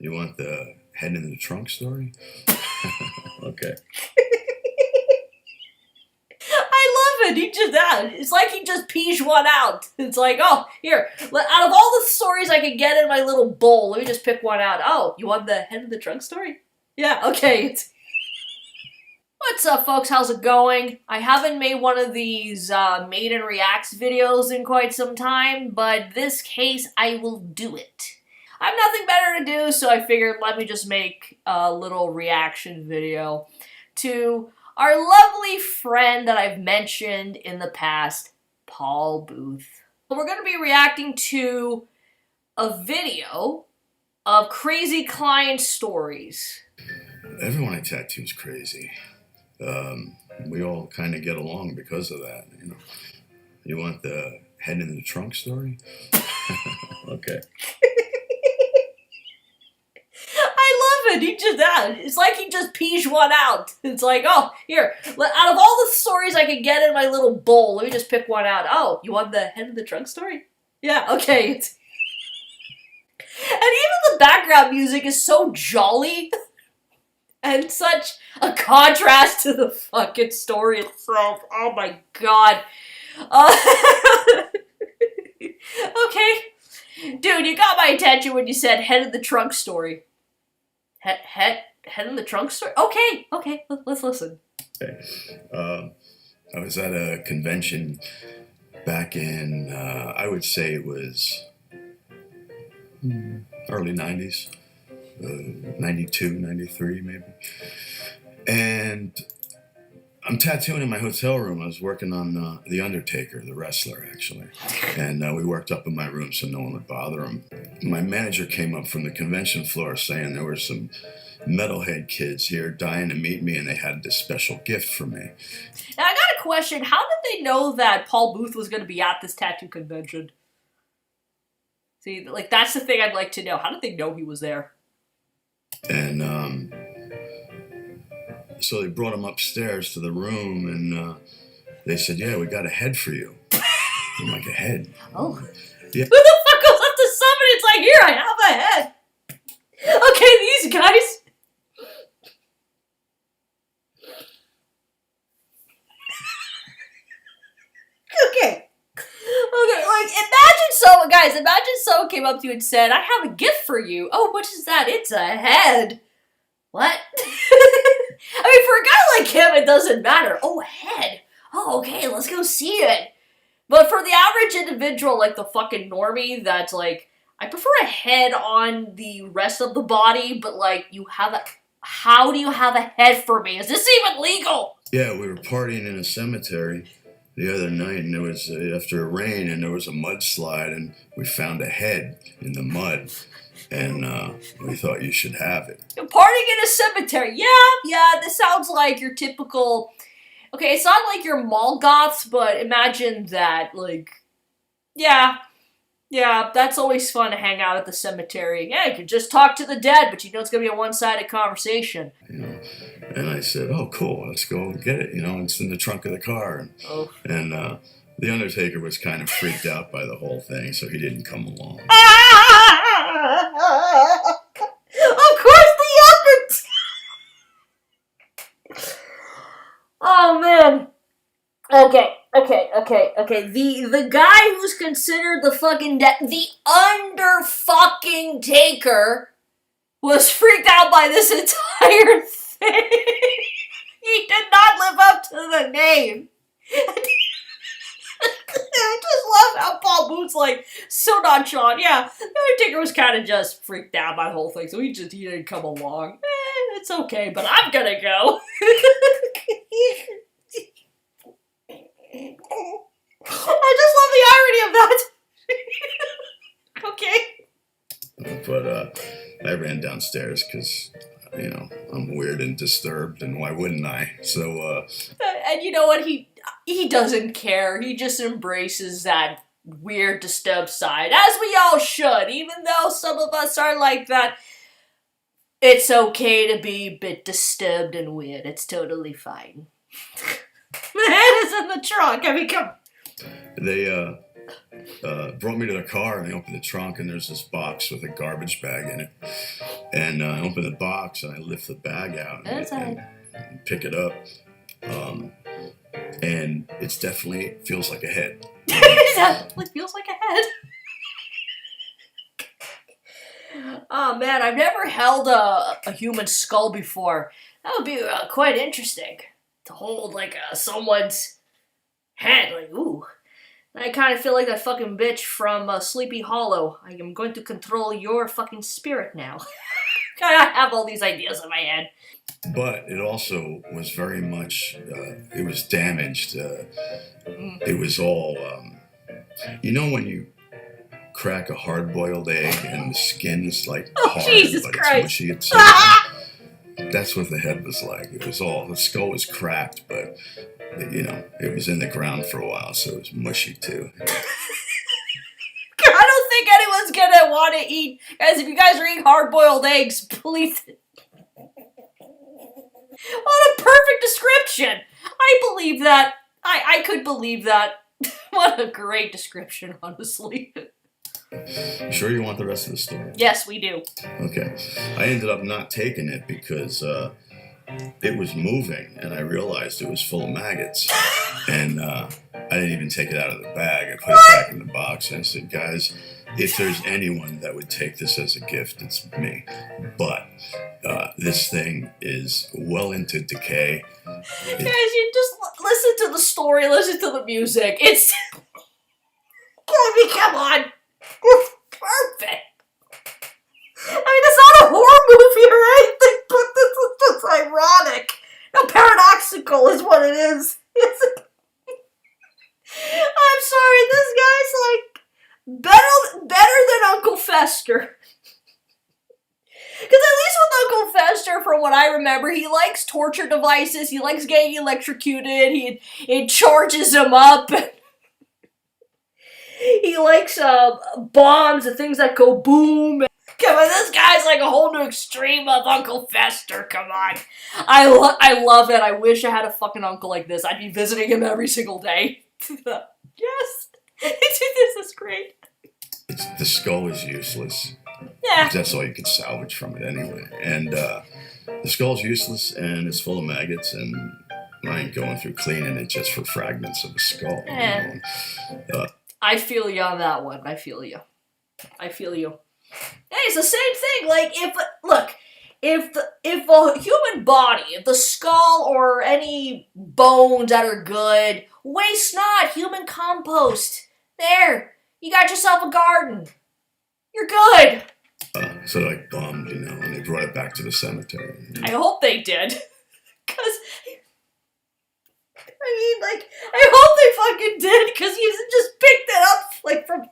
You want the head in the trunk story? Okay. I love it. He just it's like he just pees one out. It's like, oh, here, out of all the stories I could get in my little bowl, let me just pick one out. Oh, you want the head in the trunk story? Yeah, okay. What's up, folks? How's it going? I haven't made one of these Maiden Reacts videos in quite some time, but this case, I will do it. I have nothing better to do, so I figured let me just make a little reaction video to our lovely friend that I've mentioned in the past, Paul Booth. We're going to be reacting to a video of crazy client stories. Everyone I tattoo is crazy. We all kind of get along because of that, you know. You want the head in the trunk story? Okay. I love it. He just it's like he just pees one out. It's like, oh, here, out of all the stories I could get in my little bowl, let me just pick one out. Oh, you want the head in the trunk story? Yeah, okay. And even the background music is so jolly and such a contrast to the fucking story itself. Oh my god. Okay. Dude, you got my attention when you said head in the trunk story. Head in the trunk story? Okay, let's listen. Okay. I was at a convention back in, I would say it was early 90s, 92, 93 maybe. And I'm tattooing in my hotel room. I was working on The Undertaker, the wrestler, actually. And we worked up in my room so no one would bother him. My manager came up from the convention floor saying there were some metalhead kids here dying to meet me and they had this special gift for me. Now, I got a question. How did they know that Paul Booth was going to be at this tattoo convention? See, like, that's the thing I'd like to know. How did they know he was there? And so they brought him upstairs to the room and they said, yeah, we got a head for you. I'm like, a head? Oh. Yeah. Who the fuck goes up to somebody? It's like, here, I have a head. Okay, these guys. Okay, like, imagine someone came up to you and said, I have a gift for you. Oh, what is that? It's a head. What? I mean, for a guy like him, it doesn't matter. Oh, a head. Oh, okay, let's go see it. But for the average individual, like the fucking normie, that's like, I prefer a head on the rest of the body, but like, how do you have a head for me? Is this even legal? Yeah, we were partying in a cemetery the other night, and it was after a rain, and there was a mudslide, and we found a head in the mud, and we thought you should have it. Partying in a cemetery, yeah, this sounds like your typical, okay, it's not like your mall goths, but imagine that, like, yeah, that's always fun to hang out at the cemetery. Yeah, you can just talk to the dead, but you know it's going to be a one-sided conversation. You know, and I said, oh, cool, let's go get it. You know, it's in the trunk of the car. And the Undertaker was kind of freaked out by the whole thing, so he didn't come along. Of course the Undertaker! Oh, man. Okay. The guy who's considered the fucking the under-fucking-taker was freaked out by this entire thing. He did not live up to the name. I just love how Paul Booth's like, so nonchalant. Yeah, the Undertaker was kind of just freaked out by the whole thing, so he didn't come along. It's okay, but I'm gonna go. I just love the irony of that. Okay. But I ran downstairs because, you know, I'm weird and disturbed, and why wouldn't I? So, and you know what? He doesn't care. He just embraces that weird, disturbed side, as we all should, even though some of us are like that. It's okay to be a bit disturbed and weird. It's totally fine. The head is in the trunk. I mean, come. They brought me to the car, and they opened the trunk, and there's this box with a garbage bag in it. And I open the box and I lift the bag out and pick it up. And it's definitely feels like a head. It definitely feels like a head. Oh man, I've never held a human skull before. That would be quite interesting to hold like someone's head. Like, ooh. I kind of feel like that fucking bitch from Sleepy Hollow. I am going to control your fucking spirit now. I have all these ideas in my head. But it also was very much, it was damaged. It was all, you know when you crack a hard-boiled egg and the skin is like hard, Jesus but Christ. it's mushy at that's what the head was like. It was all, the skull was cracked, but, you know, it was in the ground for a while, so it was mushy too. I don't think anyone's gonna want to eat. Guys, if you guys are eating hard-boiled eggs, please. What a perfect description! I believe that. I could believe that. What a great description, honestly. You sure you want the rest of the story? Yes, we do. Okay. I ended up not taking it because it was moving, and I realized it was full of maggots. And I didn't even take it out of the bag. I put it back in the box, and I said, guys, if there's anyone that would take this as a gift, it's me. But this thing is well into decay. Guys, you just listen to the story, listen to the music. It's... come on. It's perfect. I mean, it's not a horror movie or anything, but this is just ironic. No, paradoxical is what it is. I'm sorry, this guy's like better than Uncle Fester. Because at least with Uncle Fester, from what I remember, he likes torture devices, he likes getting electrocuted, he charges him up. He likes bombs and things that go boom. Come on, this guy's like a whole new extreme of Uncle Fester, come on. I love it, I wish I had a fucking uncle like this. I'd be visiting him every single day. Yes, this is great. The skull is useless. Yeah. That's all you can salvage from it anyway. And the skull's useless and it's full of maggots, and I ain't going through cleaning it just for fragments of a skull. Yeah. You know? I feel you on that one. I feel you. Hey, it's the same thing. Like, if a human body, if the skull or any bones that are good, waste not, human compost. There, you got yourself a garden. You're good. So they're like bummed, you know, and they brought it back to the cemetery. I hope they did. Because, I mean, like, I hope they fucking did, because you just picked it up, like, from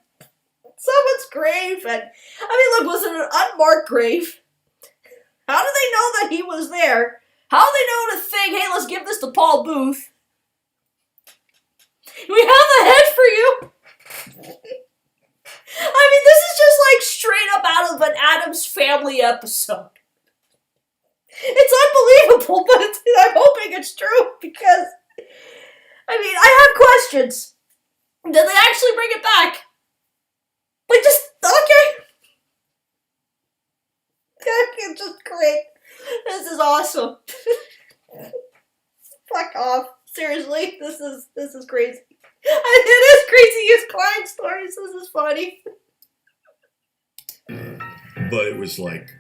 someone's grave, and, I mean, look, was it an unmarked grave? How do they know that he was there? How do they know to think, hey, let's give this to Paul Booth? We have a head for you! I mean, this is just, like, straight up out of an Addams Family episode. It's unbelievable, but I'm hoping it's true, because, I mean, I have questions. Did they actually bring it back? Like, just, okay. It's just great. This is awesome. Fuck off. Seriously, this is crazy. It is crazy. It's client stories. This is funny. But it was like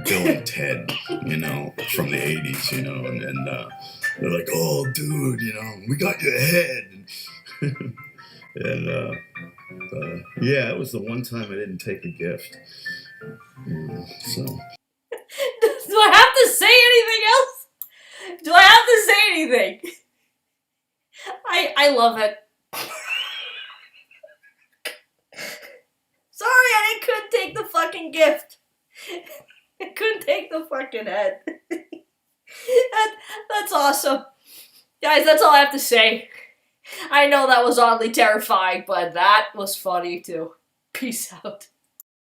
Bill and Ted, you know, from the 80s, you know, and they're like, oh, dude, you know, we got your head. And yeah, it was the one time I didn't take a gift. So. Do I have to say anything else? Do I have to say anything? I love it. Sorry, I couldn't take the fucking gift. I couldn't take the fucking head. That's awesome. Guys, that's all I have to say. I know that was oddly terrifying, but that was funny too. Peace out.